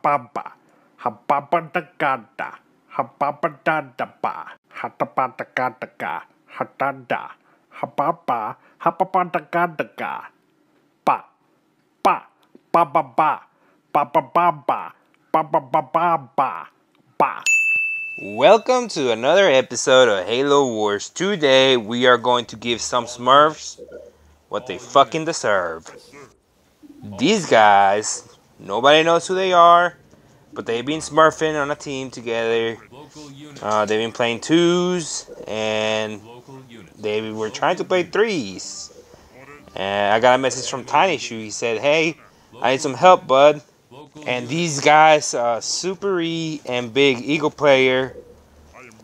Hababa, Hababadagada, Hababadadaba, Hatabadagadaga, Hatada, Hababa, Hababadagadaga, Ba, Ba, Bababa, Babababa, Babababa, Ba. Welcome to another episode of Halo Wars. Today we are going to give some smurfs what they fucking deserve. These guys, nobody knows who they are, but they've been smurfing on a team together. They've been playing twos, and they were trying to play threes. And I got a message from Tiny Shoe. He said, "Hey, I need some help, bud." And these guys, Super E and Big Eagle Player,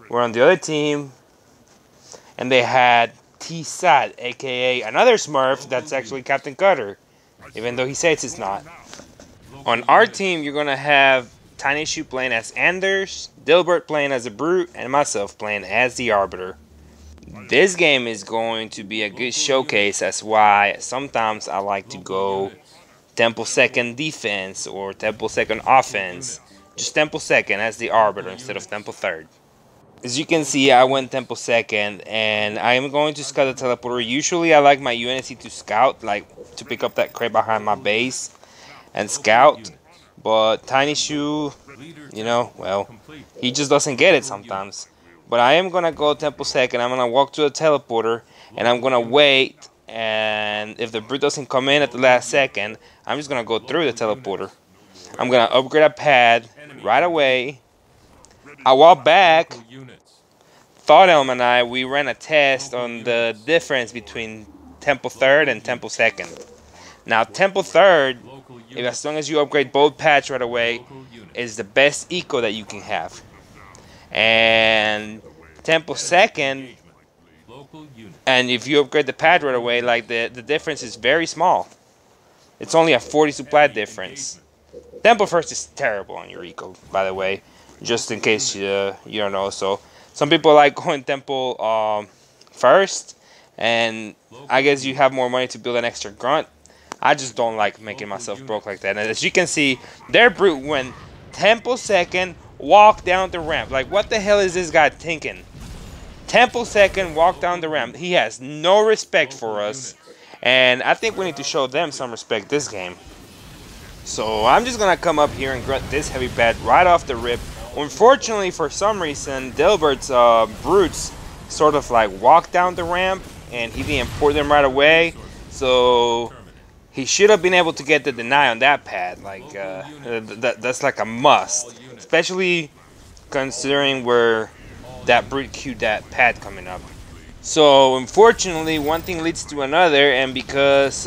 were on the other team, and they had T-Sat, aka another Smurf that's actually Captain Cutter, even though he says it's not. On our team, you're gonna have Tiny Shoe playing as Anders, Dilbert playing as a Brute, and myself playing as the Arbiter. This game is going to be a good showcase. That's why sometimes I like to go Temple second defense or Temple second offense. Just Temple second as the Arbiter instead of Temple third. As you can see, I went Temple second, and I am going to scout the teleporter. Usually I like my UNSC to scout, like to pick up that crate behind my base and scout. But Tiny Shoe, well, he just doesn't get it sometimes. But I am going to go Temple second. I'm going to walk to the teleporter, and I'm going to wait. And if the Brute doesn't come in at the last second, I'm just going to go through the teleporter. I'm going to upgrade a pad right away. A while back, Thought Elm and I, we ran a test on the difference between Temple 3rd and Temple 2nd. Now, Temple 3rd, as long as you upgrade both pads right away, is the best eco that you can have. And Temple 2nd, and if you upgrade the pad right away, like the difference is very small. It's only a 40 supply difference. Temple 1st is terrible on your eco, by the way, just in case you don't know. So some people like going Temple 1st, and I guess you have more money to build an extra grunt. I just don't like making myself broke like that. And as you can see, their Brute went Temple 2nd, walk down the ramp. Like, what the hell is this guy thinking? Temple 2nd, walk down the ramp. He has no respect for us. And I think we need to show them some respect this game. So I'm just going to come up here and grunt this heavy pad right off the rip. Unfortunately, for some reason, Dilbert's Brutes sort of like walked down the ramp, and he didn't pour them right away. So he should have been able to get the deny on that pad. Like that's like a must, especially considering where that Brute queued that pad coming up. So unfortunately, one thing leads to another, and because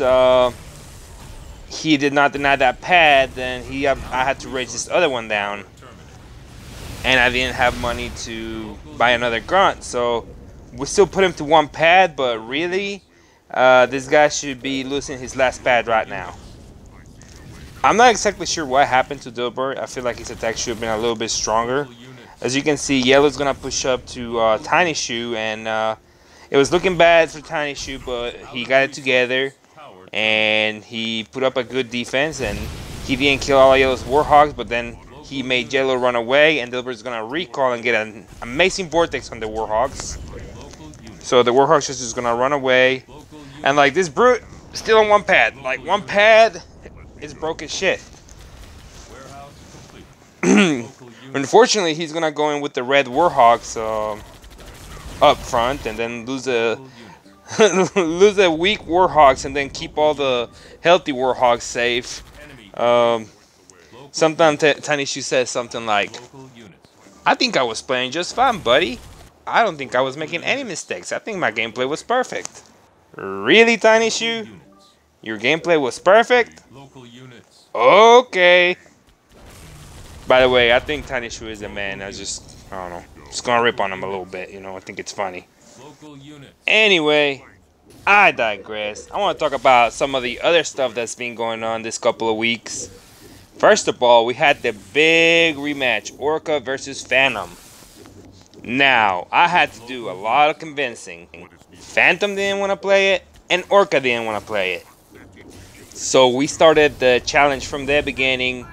he did not deny that pad, then I had to raise this other one down, and I didn't have money to buy another grunt. So we still put him to one pad, but really, this guy should be losing his last pad right now. I'm not exactly sure what happened to Dilbert. I feel like his attack should have been a little bit stronger. As you can see, Yellow's gonna push up to Tiny Shoe, and it was looking bad for Tiny Shoe, but he got it together, and he put up a good defense, and he didn't kill all of Yellow's Warhogs, but then he made Yellow run away, and Dilbert's gonna recall and get an amazing vortex on the Warhogs. So the Warhogs is just gonna run away, and like this Brute still on one pad. Like one pad is broke as shit. Unfortunately, he's gonna go in with the red Warhogs up front, and then lose a lose a weak Warhogs, and then keep all the healthy Warhogs safe. Sometimes Tiny Shoe says something like, "I think I was playing just fine, buddy. I don't think I was making any mistakes. I think my gameplay was perfect." Really, Tiny Shoe? Your gameplay was perfect? Okay. By the way, I think Tiny Shoe is a man. I don't know. Just gonna rip on him a little bit, I think it's funny. Anyway, I digress. I want to talk about some of the other stuff that's been going on this couple of weeks. First of all, we had the big rematch, Orca versus Phantom. Now, I had to do a lot of convincing. Phantom didn't want to play it, and Orca didn't want to play it. So we started the challenge from the beginning,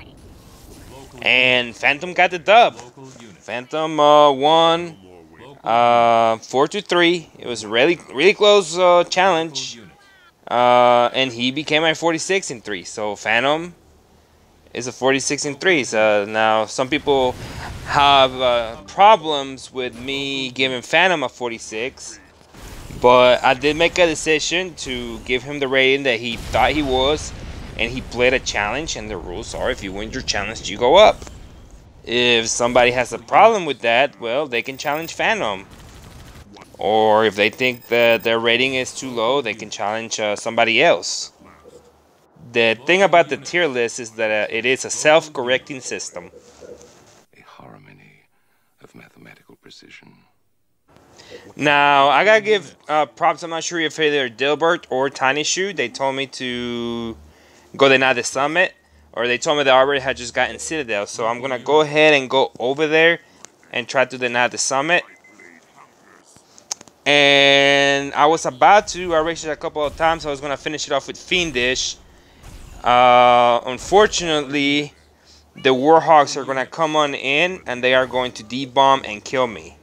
And Phantom got the dub. Phantom won 4-3. It was a really close challenge. And he became a 46-3. So Phantom is a 46-3. So now some people have problems with me giving Phantom a 46. But I did make a decision to give him the rating that he thought he was, and he played a challenge, and the rules are if you win your challenge, you go up. If somebody has a problem with that, well, they can challenge Phantom. Or if they think that their rating is too low, they can challenge somebody else. The thing about the tier list is that it is a self-correcting system. A harmony of mathematical precision. Now, I gotta give props. I'm not sure if either Dilbert or Tiny Shoe. They told me to go deny the summit, or they told me the Arbiter had just gotten Citadel. So I'm gonna go ahead and go over there and try to deny the summit. And I was about to. I raced it a couple of times. I was gonna finish it off with Fiendish. Unfortunately, the Warhawks are gonna come on in, and they are going to D-bomb and kill me.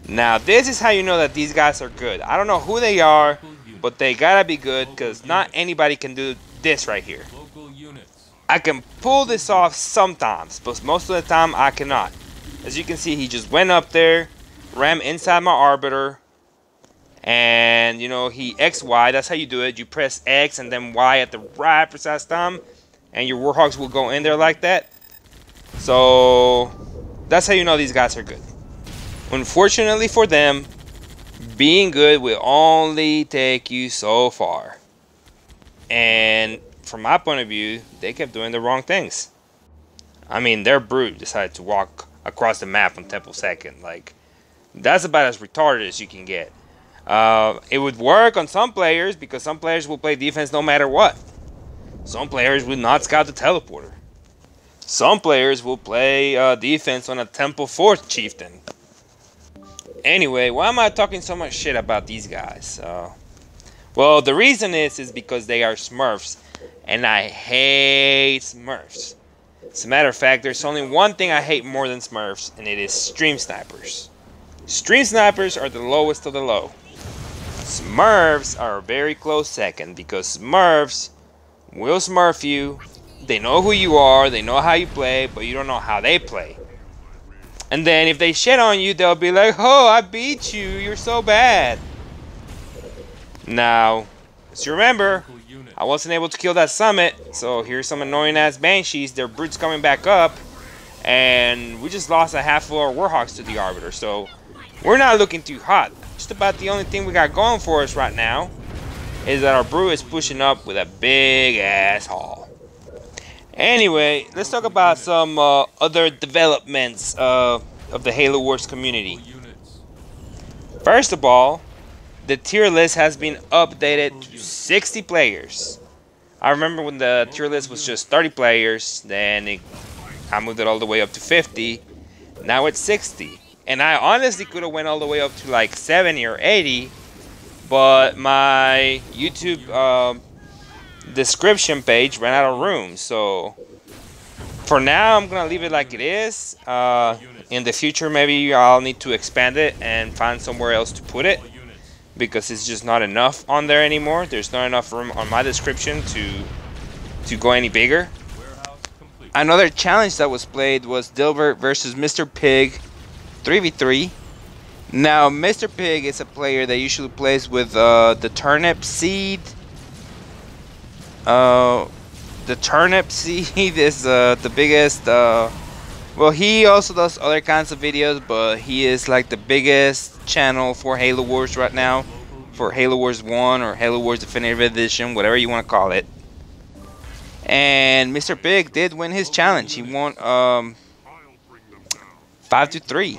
Now, this is how you know that these guys are good. I don't know who they are, but they gotta be good, because not anybody can do this right here. I can pull this off sometimes, but most of the time I cannot. As you can see, he just went up there, rammed inside my Arbiter, and, you know, he XY. That's how you do it. You press X and then Y at the right precise time, and your Warhawks will go in there like that. So, that's how you know these guys are good. Unfortunately for them, being good will only take you so far. And from my point of view, they kept doing the wrong things. I mean, their brute decided to walk across the map on Temple Second. Like, that's about as retarded as you can get. It would work on some players, because some players will play defense no matter what. Some players will not scout the teleporter. Some players will play defense on a Temple 4th Chieftain. Anyway, why am I talking so much shit about these guys? Well, the reason is because they are smurfs, and I hate smurfs. As a matter of fact, there's only one thing I hate more than smurfs, and it is stream snipers. Stream snipers are the lowest of the low. Smurfs are a very close second, because smurfs will smurf you. They know who you are, they know how you play, but you don't know how they play. And then if they shit on you, they'll be like, oh, I beat you, you're so bad. Now, as you remember, I wasn't able to kill that summit, so here's some annoying ass Banshees. Their brutes coming back up, and we just lost a half of our Warhawks to the Arbiter, so we're not looking too hot. Just about the only thing we got going for us right now is that our brute is pushing up with a big ass haul. Anyway, let's talk about some other developments of the Halo Wars community. First of all, the tier list has been updated to 60 players. I remember when the tier list was just 30 players, then I moved it all the way up to 50. Now it's 60. And I honestly could have went all the way up to like 70 or 80, but my YouTube description page ran out of room. So for now, I'm gonna leave it like it is. In the future, maybe I'll need to expand it and find somewhere else to put it, because it's just not enough on there anymore. There's not enough room on my description to go any bigger. Another challenge that was played was Dilbert versus Mr. Pig 3v3. Now, Mr. Pig is a player that usually plays with the turnip seed. The turnip seed is the biggest. Well, he also does other kinds of videos, but he is like the biggest channel for Halo Wars right now. For Halo Wars 1 or Halo Wars Definitive Edition, whatever you want to call it. And Mr. Pig did win his challenge. He won 5-3.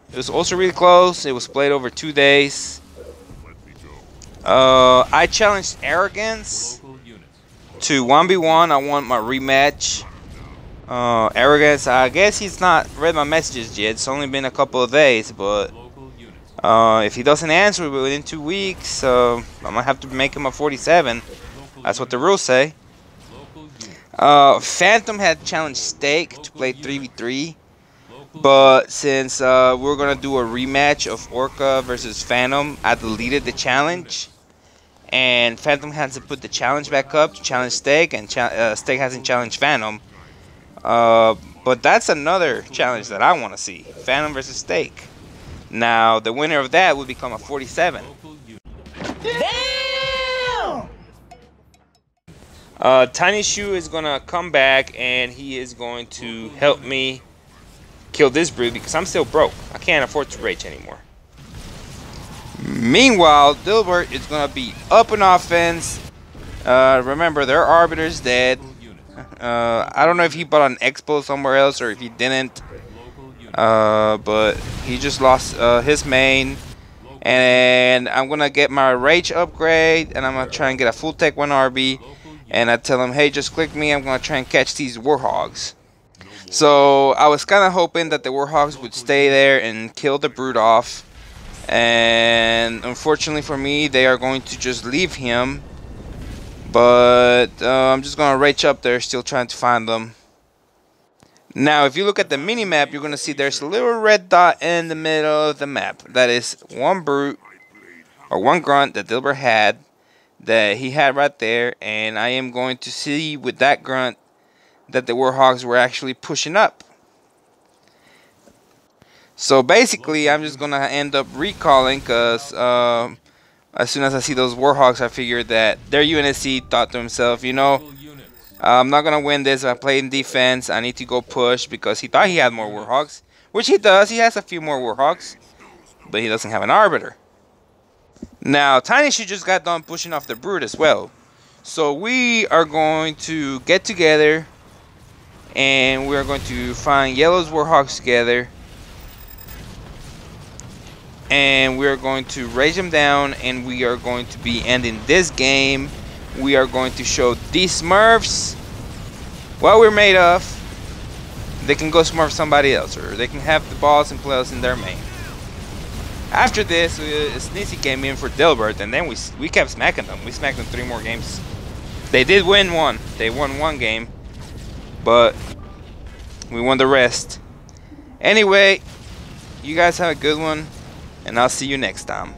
It was also really close. It was played over 2 days. I challenged Arrogance to 1v1. I want my rematch. Arrogance, I guess he's not read my messages yet. It's only been a couple of days, but if he doesn't answer within 2 weeks, I might have to make him a 47. That's what the rules say. Phantom had challenged Steak to play 3v3, but since we're gonna do a rematch of Orca versus Phantom, I deleted the challenge, and Phantom hasn't put the challenge back up to challenge Steak, and Steak hasn't challenged Phantom. But that's another challenge that I want to see: Phantom versus Steak. Now, the winner of that would become a 47. Damn! Tiny Shoe is gonna come back and he is going to help me kill this brood because I'm still broke. I can't afford to rage anymore. Meanwhile, Dilbert is gonna be up in offense. Remember, their arbiter's dead. I don't know if he bought an expo somewhere else or if he didn't. But he just lost his main. And I'm gonna get my rage upgrade and I'm gonna try and get a full tech 1 RB. And I tell him, hey, just click me. I'm gonna try and catch these warhogs. So I was kind of hoping that the warhogs would stay there and kill the brood off. And unfortunately for me, they are going to just leave him. But I'm just gonna rage up there, still trying to find them. Now, if you look at the mini map, you're gonna see there's a little red dot in the middle of the map. That is one brute or one grunt that Dilbert had. That he had right there, and I am going to see with that grunt that the warhogs were actually pushing up. So basically, I'm just gonna end up recalling because as soon as I see those warhogs, I figured that their UNSC thought to himself, you know, I'm not gonna win this. I played in defense. I need to go push because he thought he had more warhogs, which he does. He has a few more warhogs, but he doesn't have an arbiter. Now, Tiny Shoe just got done pushing off the brood as well. So we are going to get together and we are going to find Yellow's warhogs together. And we are going to raise them down and we are going to be ending this game. We are going to show these smurfs what we're made of. They can go smurf somebody else or they can have the balls and play us in their main. After this, Sneezy came in for Dilbert, and then we kept smacking them. We smacked them 3 more games. They did win one. They won 1 game, but we won the rest. Anyway, you guys have a good one, and I'll see you next time.